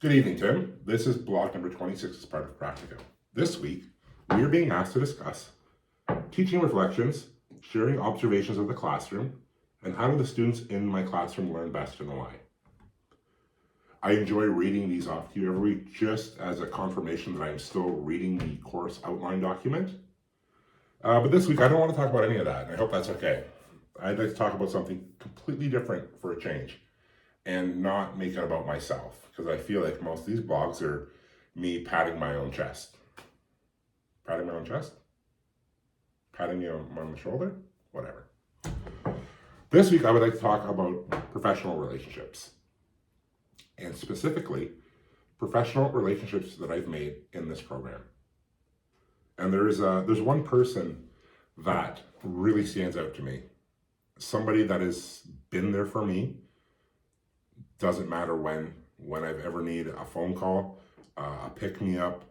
Good evening, Tim. This is blog number 26 as part of Practicum. This week, we are being asked to discuss teaching reflections, sharing observations of the classroom, and how do the students in my classroom learn best and why. I enjoy reading these off to you every week just as a confirmation that I'm still reading the course outline document. But this week, I don't want to talk about any of that, and I hope that's okay. I'd like to talk about something completely different for a change and not make it about myself, because I feel like most of these blogs are me patting my own chest. Patting my own chest? Patting me on the shoulder? Whatever. This week, I would like to talk about professional relationships, and specifically, professional relationships that I've made in this program. And there's one person that really stands out to me. Somebody that has been there for me. Doesn't matter when I've ever needed a phone call, a pick-me-up,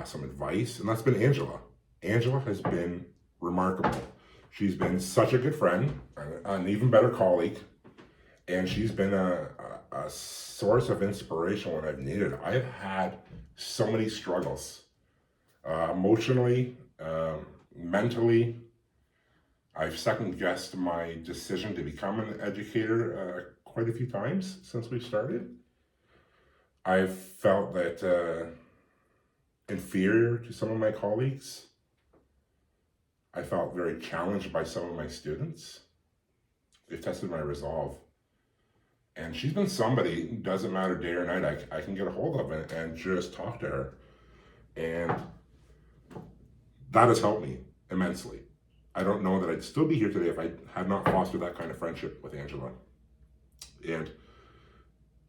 some advice, and that's been Angela. Angela has been remarkable. She's been such a good friend, an even better colleague, and she's been a source of inspiration when I've needed it. I've had so many struggles, emotionally, mentally. I've second-guessed my decision to become an educator quite a few times since we started. I've felt that inferior to some of my colleagues. I felt very challenged by some of my students. They've tested my resolve. And she's been somebody, doesn't matter day or night, I can get a hold of it and just talk to her. And that has helped me immensely. I don't know that I'd still be here today if I had not fostered that kind of friendship with Angela. And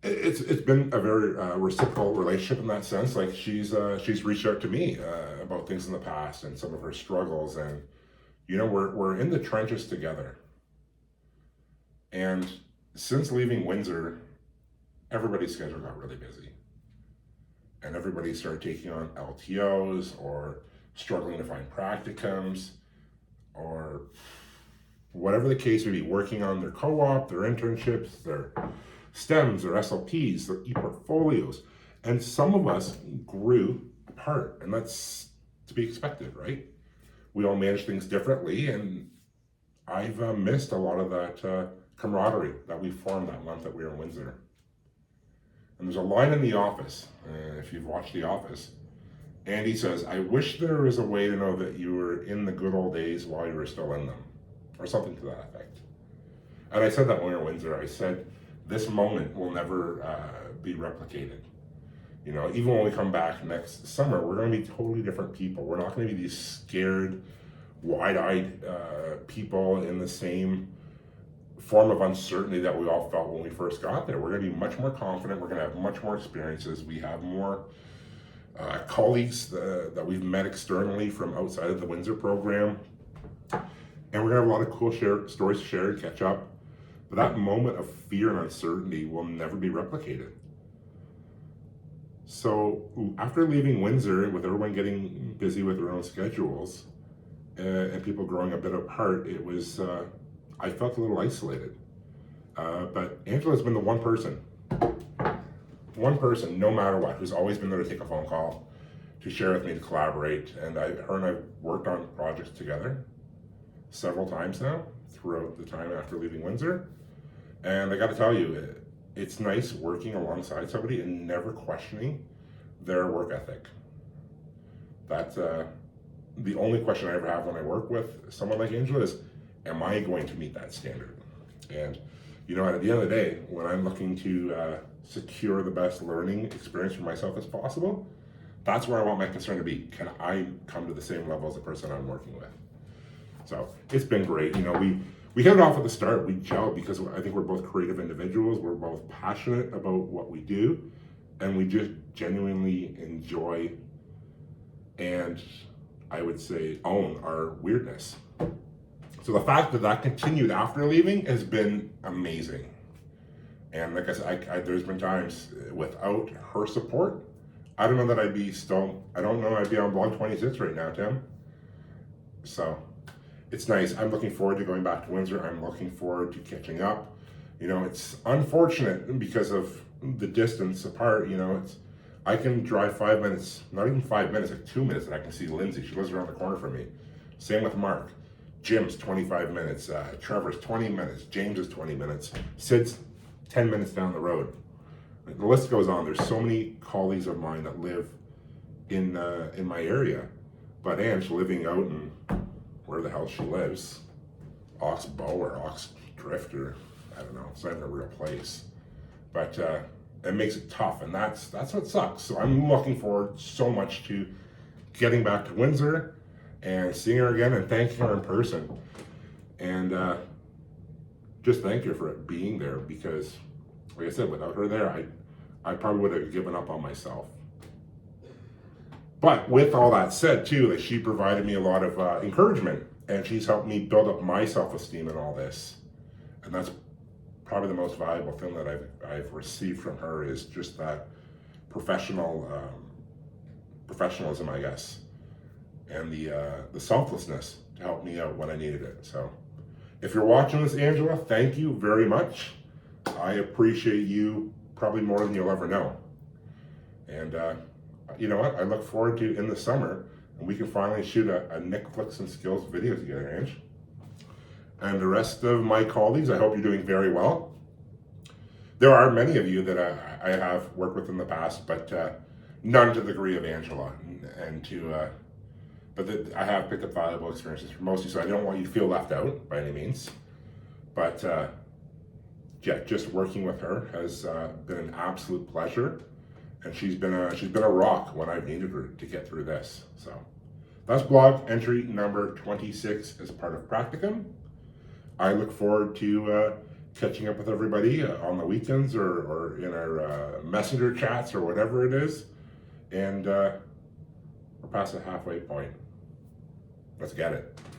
it's been a very reciprocal relationship in that sense. Like she's reached out to me about things in the past and some of her struggles, and we're in the trenches together. And since leaving Windsor, everybody's schedule got really busy, and everybody started taking on LTOs or struggling to find practicums, or whatever the case may be, working on their co-op, their internships, their STEMs, their SLPs, their e-portfolios. And some of us grew apart, and that's to be expected, right? We all manage things differently, and I've missed a lot of that camaraderie that we formed that month that we were in Windsor. And there's a line in The Office, if you've watched The Office, Andy says, "I wish there was a way to know that you were in the good old days while you were still in them," or something to that effect. And I said that when we were in Windsor. I said, this moment will never be replicated. Even when we come back next summer, we're going to be totally different people. We're not going to be these scared, wide-eyed people in the same form of uncertainty that we all felt when we first got there. We're going to be much more confident. We're going to have much more experiences. We have more colleagues that we've met externally from outside of the Windsor program. And we're going to have a lot of cool stories to share and catch up. But that moment of fear and uncertainty will never be replicated. So after leaving Windsor, with everyone getting busy with their own schedules and people growing a bit apart, it was, I felt a little isolated. But Angela's been the one person, no matter what, who's always been there to take a phone call, to share with me, to collaborate. And her and I've worked on projects together several times now throughout the time after leaving Windsor. And I got to tell you, it's nice working alongside somebody and never questioning their work ethic. That's the only question I ever have when I work with someone like Angela is, am I going to meet that standard? And at the end of the day, when I'm looking to secure the best learning experience for myself as possible, that's where I want my concern to be. Can I come to the same level as the person I'm working with? So it's been great. We hit it off at the start. We gelled because I think we're both creative individuals. We're both passionate about what we do, and we just genuinely enjoy and, I would say, own our weirdness. So the fact that continued after leaving has been amazing. And like I said, there's been times without her support, I don't know that I'd be on blog 26 right now, Tim. So it's nice. I'm looking forward to going back to Windsor. I'm looking forward to catching up. It's unfortunate because of the distance apart, I can drive 5 minutes, not even 5 minutes, like 2 minutes, and I can see Lindsay. She lives around the corner from me. Same with Mark. Jim's 25 minutes, Trevor's 20 minutes, James is 20 minutes, Sid's 10 minutes down the road. The list goes on. There's so many colleagues of mine that live in my area, but Ange living out in where the hell she lives, Oxbow or Ox Drift, or I don't know, it's not even a real place, but it makes it tough, and that's what sucks. So I'm looking forward so much to getting back to Windsor and seeing her again and thanking her in person, and just thank her for being there, because like I said, without her there, I probably would have given up on myself. But with all that said too, that she provided me a lot of encouragement, and she's helped me build up my self-esteem in all this. And that's probably the most valuable thing that I've received from her, is just that professionalism, I guess, and the selflessness to help me out when I needed it. So if you're watching this, Angela, thank you very much. I appreciate you probably more than you'll ever know. And you know what? I look forward to in the summer, and we can finally shoot a Nick Flicks and Skills video together, Ange. And the rest of my colleagues, I hope you're doing very well. There are many of you that I have worked with in the past, but none to the degree of Angela. But I have picked up valuable experiences from most of you, so I don't want you to feel left out by any means. But yeah, just working with her has been an absolute pleasure, and she's been a rock when I've needed her to get through this. So that's blog entry number 26 as part of Practicum. I look forward to catching up with everybody on the weekends or in our messenger chats or whatever it is, and we're past the halfway point. Let's get it.